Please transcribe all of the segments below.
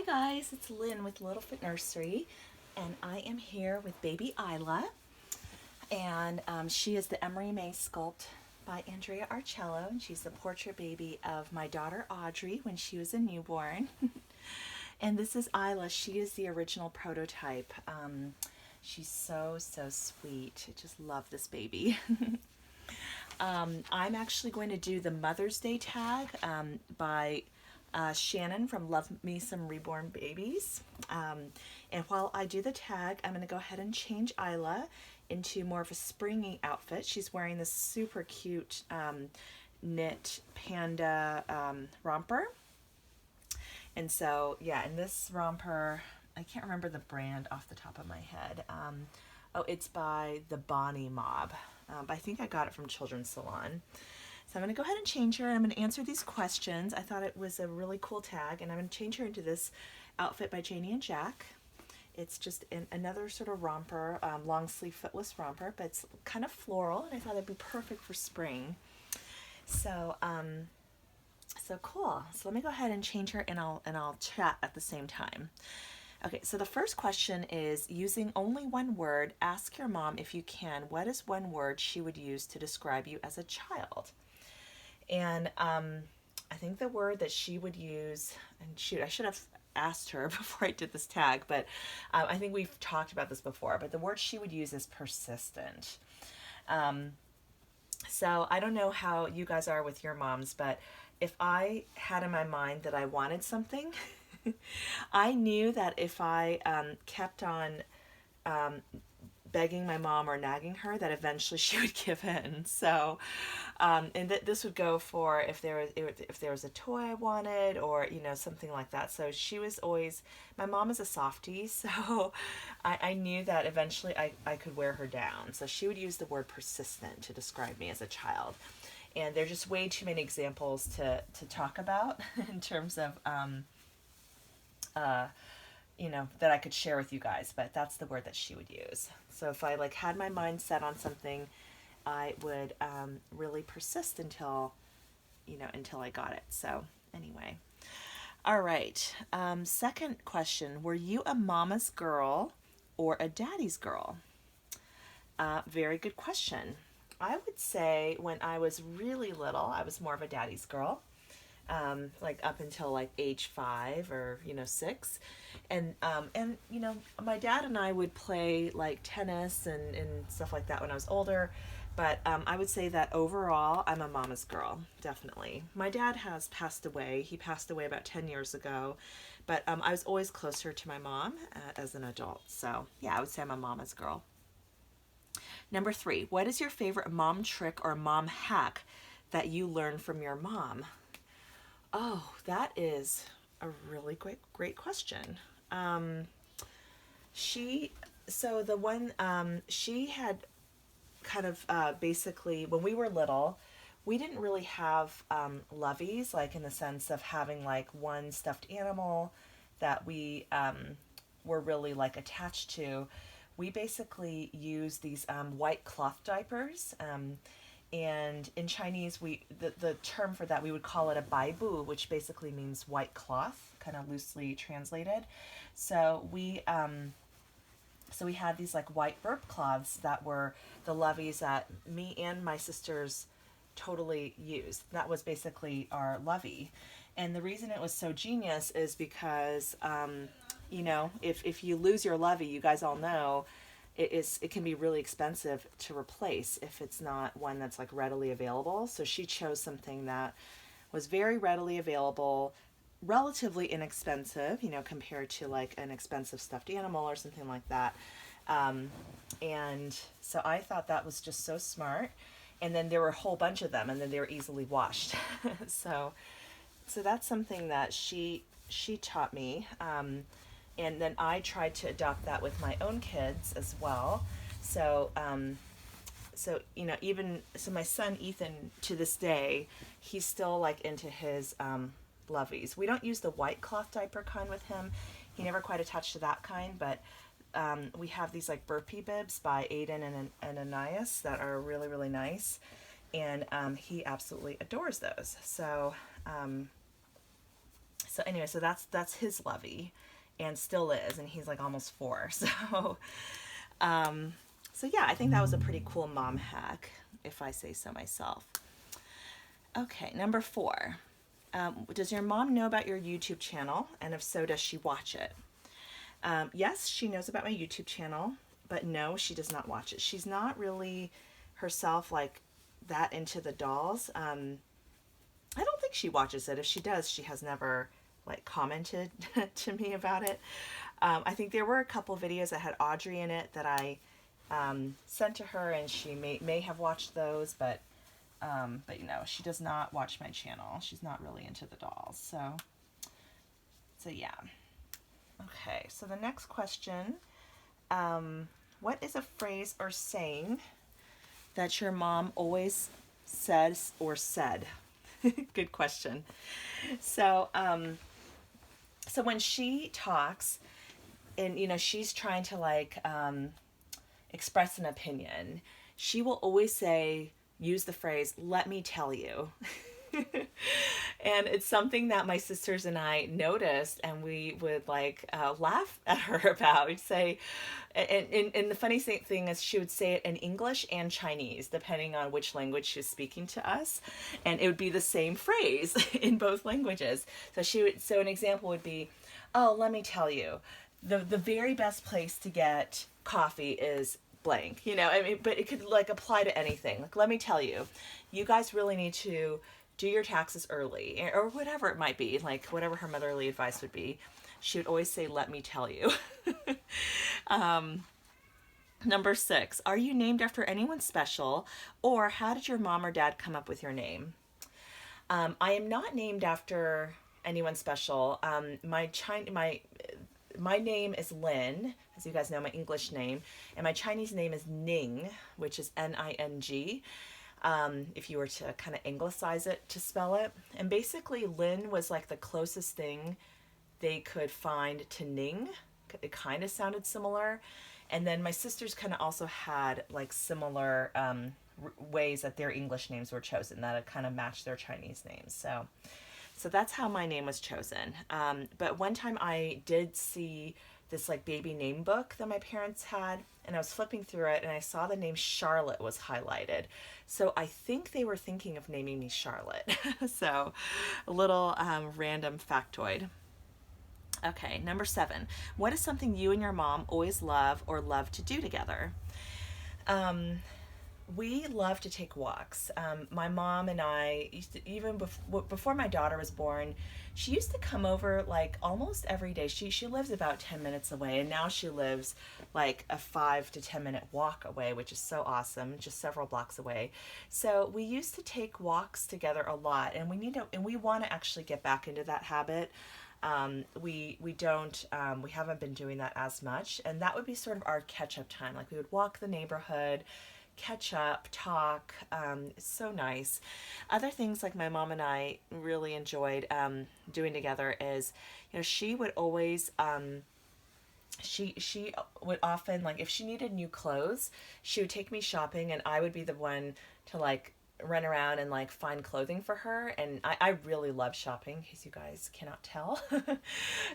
guys, it's Lynn with Littlefoot Nursery, and I am here with baby Isla, and she is the Emerie Mei sculpt by Andrea Arcello, and she's the portrait baby of my daughter Audrey when she was a newborn. And this is Isla. She is the original prototype. She's so sweet. I just love this baby. I'm actually going to do the Mother's Day tag by Shannon from Lovemesomerebornbabies. And while I do the tag, I'm going to go ahead and change Isla into more of a springy outfit. She's wearing this super cute knit panda romper. And so, yeah, in this romper, I can't remember the brand off the top of my head. Oh, it's by the Bonnie Mob. I think I got it from Children's Salon. So I'm going to go ahead and change her, and I'm going to answer these questions. I thought it was a really cool tag, and I'm going to change her into this outfit by Janie and Jack. It's just another sort of romper, long sleeve footless romper, but it's kind of floral, and I thought it'd be perfect for spring. So, so cool. So let me go ahead and change her, and I'll chat at the same time. Okay, so the first question is, using only one word, ask your mom if you can, what is one word she would use to describe you as a child? And I think the word that she would use, and shoot, I should have asked her before I did this tag, but I think we've talked about this before, but the word she would use is persistent. So I don't know how you guys are with your moms, but if I had in my mind that I wanted something, I knew that if I kept on begging my mom or nagging her, that eventually she would give in. So, and this would go for if there was a toy I wanted, or something like that. So she was always, my mom is a softie, so I knew that eventually I could wear her down. So she would use the word persistent to describe me as a child. And there's just way too many examples to talk about in terms of that I could share with you guys, but that's the word that she would use. So if I had my mind set on something, I would really persist until I got it. So anyway, all right. Second question: were you a mama's girl or a daddy's girl? Very good question. I would say when I was really little, I was more of a daddy's girl. Up until age 5 or 6, and my dad and I would play tennis and stuff like that when I was older, but I would say that overall I'm a mama's girl, definitely. My dad has passed away. He passed away about 10 years ago, but I was always closer to my mom as an adult. So yeah, I would say I'm a mama's girl. Number 3, what is your favorite mom trick or mom hack that you learned from your mom? Oh, that is a really great question. She had kind of basically, when we were little, we didn't really have loveys, in the sense of having one stuffed animal that we were really attached to. We basically used these white cloth diapers. And in Chinese, the term for that, we would call it a baibu, which basically means white cloth, kind of loosely translated. So we had these white burp cloths that were the loveys that me and my sisters totally used. That was basically our lovey. And the reason it was so genius is because, if you lose your lovey, you guys all know, it can be really expensive to replace if it's not one that's readily available. So she chose something that was very readily available, relatively inexpensive, compared to an expensive stuffed animal or something like that. And so I thought that was just so smart. And then there were a whole bunch of them, and then they were easily washed. so that's something that she taught me. And then I tried to adopt that with my own kids as well. So, my son Ethan, to this day, he's still into his loveys. We don't use the white cloth diaper kind with him. He never quite attached to that kind, but we have these burpee bibs by Aiden and Ananias that are really, really nice. And he absolutely adores those. So So anyway, so that's his Lovey, and still is, and he's like almost 4. So yeah, I think that was a pretty cool mom hack, if I say so myself. Okay, number 4. Does your mom know about your YouTube channel? And if so, does she watch it? Yes, she knows about my YouTube channel, but no, she does not watch it. She's not really herself like that into the dolls. I don't think she watches it. If she does, she has never like commented to me about it. I think there were a couple videos that had Audrey in it that I sent to her, and she may have watched those, but you know, she does not watch my channel. She's not really into the dolls. So yeah. Okay, so the next question, what is a phrase or saying that your mom always says or said? Good question. So, so when she talks, and you know, she's trying to like express an opinion, she will always use the phrase, "Let me tell you." And it's something that my sisters and I noticed, and we would like laugh at her about. We'd say, and the funny thing is, she would say it in English and Chinese, depending on which language she's speaking to us, and it would be the same phrase in both languages. So an example would be, "Oh, let me tell you, the very best place to get coffee is blank." You know, I mean, but it could like apply to anything. Like, let me tell you, you guys really need to do your taxes early, or whatever it might be, like whatever her motherly advice would be. She would always say, "Let me tell you." Number 6, are you named after anyone special, or how did your mom or dad come up with your name? I am not named after anyone special. My name is Lynn, as you guys know, my English name, and my Chinese name is Ning, which is Ning. If you were to kind of anglicize it to spell it. And basically, Lynn was like the closest thing they could find to Ning. It kind of sounded similar. And then my sisters kind of also had like similar ways that their English names were chosen that kind of matched their Chinese names. So that's how my name was chosen. But one time I did see this like baby name book that my parents had, and I was flipping through it and I saw the name Charlotte was highlighted. So I think they were thinking of naming me Charlotte. So a little random factoid. Okay, number 7. What is something you and your mom always love or love to do together? We love to take walks. My mom and I used to, even before my daughter was born, she used to come over like almost every day. She lives about 10 minutes away, and now she lives like a 5 to 10 minute walk away, which is so awesome, just several blocks away. So we used to take walks together a lot, and we want to actually get back into that habit. We haven't been doing that as much, and that would be sort of our catch up time. Like we would walk the neighborhood, catch up, talk. It's so nice. Other things like my mom and I really enjoyed doing together is, you know, she would always she would often, like, if she needed new clothes, she would take me shopping, and I would be the one to like run around and like find clothing for her. And I really love shopping, in case you guys cannot tell.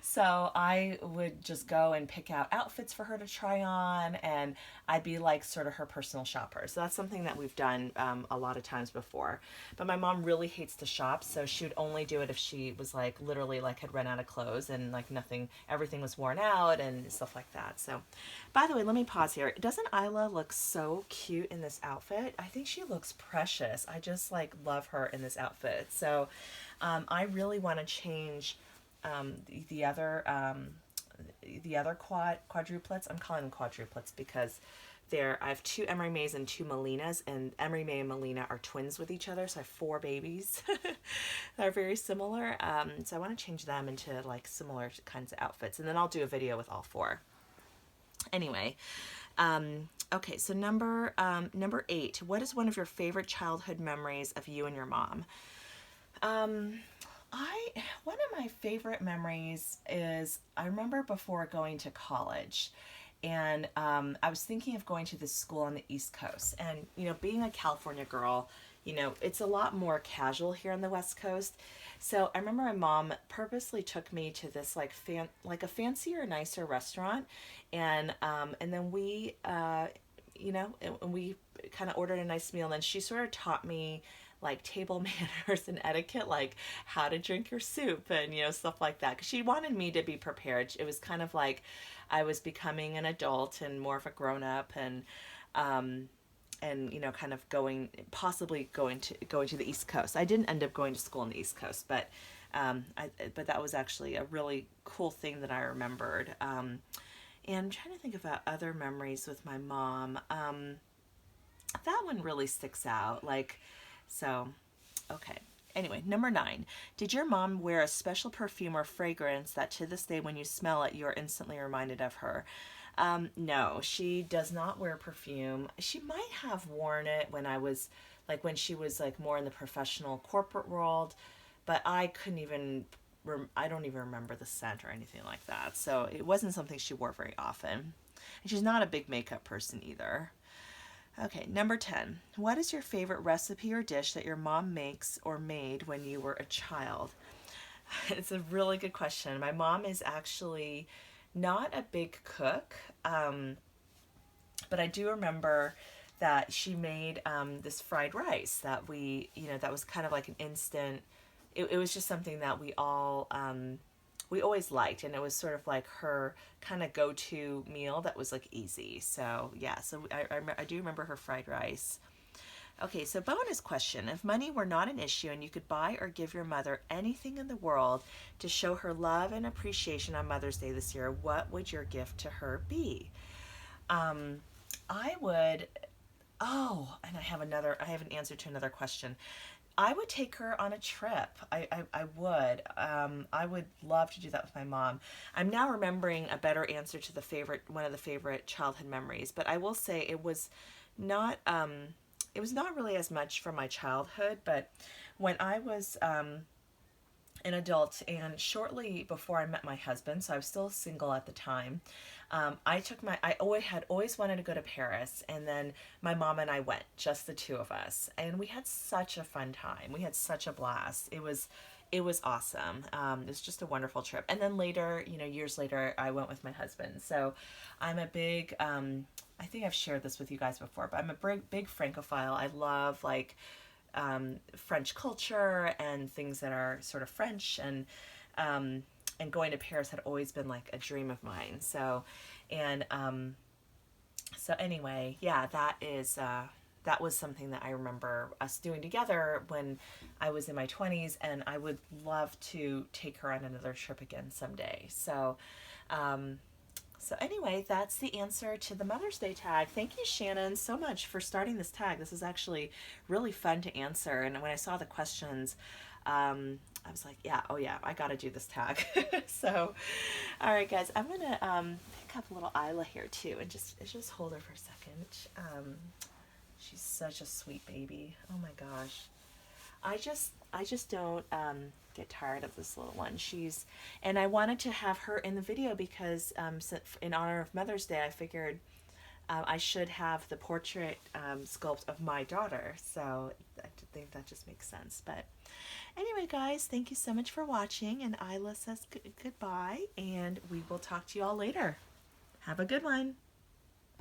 So I would just go and pick out outfits for her to try on, and I'd be like sort of her personal shopper. So that's something that we've done a lot of times before. But my mom really hates to shop, so she would only do it if she was like literally like had run out of clothes and like everything was worn out and stuff like that. So by the way, let me pause here. Doesn't Isla look so cute in this outfit? I think she looks precious. I just like love her in this outfit. So I really want to change the other quadruplets. I'm calling them quadruplets because I have 2 Emerie Meis and 2 Melinas, and Emerie Mei and Melina are twins with each other, so I have 4 babies that are very similar. So I want to change them into like similar kinds of outfits, and then I'll do a video with all 4. Anyway, okay, so number 8. What is one of your favorite childhood memories of you and your mom? One of my favorite memories is I remember before going to college, and I was thinking of going to this school on the East Coast, and you know, being a California girl, you know, it's a lot more casual here on the West Coast. So I remember my mom purposely took me to this like like a fancier, nicer restaurant, and then we you know, and we kind of ordered a nice meal. And then she sort of taught me like table manners and etiquette, like how to drink your soup and, you know, stuff like that. Because she wanted me to be prepared. It was kind of like I was becoming an adult and more of a grown up, and you know, kind of possibly going to the East Coast. I didn't end up going to school in the East Coast, but but that was actually a really cool thing that I remembered. And I'm trying to think about other memories with my mom. That one really sticks out. Like, so, okay. Anyway, number 9. Did your mom wear a special perfume or fragrance that to this day when you smell it, you're instantly reminded of her? No, she does not wear perfume. She might have worn it when I was, like, when she was, like, more in the professional corporate world, but I couldn't even, I don't even remember the scent or anything like that. So it wasn't something she wore very often. And she's not a big makeup person either. Okay, number 10. What is your favorite recipe or dish that your mom makes or made when you were a child? It's a really good question. My mom is actually not a big cook, but I do remember that she made this fried rice that that was kind of like an instant. It was just something that we always liked, and it was sort of like her kind of go-to meal that was like easy. So yeah, so I do remember her fried rice. Okay, so bonus question. If money were not an issue and you could buy or give your mother anything in the world to show her love and appreciation on Mother's Day this year, what would your gift to her be? I would, oh, and I have an answer to another question. I would take her on a trip. I would. I would love to do that with my mom. I'm now remembering a better answer to one of the favorite childhood memories, but I will say not, it was not really as much from my childhood, but when I was an adult and shortly before I met my husband, so I was still single at the time, I always wanted to go to Paris, and then my mom and I went, just the two of us, and we had such a fun time. We had such a blast. It was awesome. It was just a wonderful trip. And then later, you know, years later, I went with my husband. So I'm a big, I think I've shared this with you guys before, but I'm a big Francophile. I love like French culture and things that are sort of French, and going to Paris had always been like a dream of mine. So, and so anyway, yeah, that was something that I remember us doing together when I was in my 20s, and I would love to take her on another trip again someday. So, so anyway, that's the answer to the Mother's Day tag. Thank you, Shannon, so much for starting this tag. This is actually really fun to answer. And when I saw the questions, I was like, yeah, oh yeah, I gotta do this tag. So, all right, guys, I'm gonna pick up a little Isla here too, and just hold her for a second. She's such a sweet baby. Oh my gosh. I just don't get tired of this little one. And I wanted to have her in the video because in honor of Mother's Day, I figured I should have the portrait sculpt of my daughter. So I think that just makes sense. But anyway, guys, thank you so much for watching. And Isla says goodbye, and we will talk to you all later. Have a good one.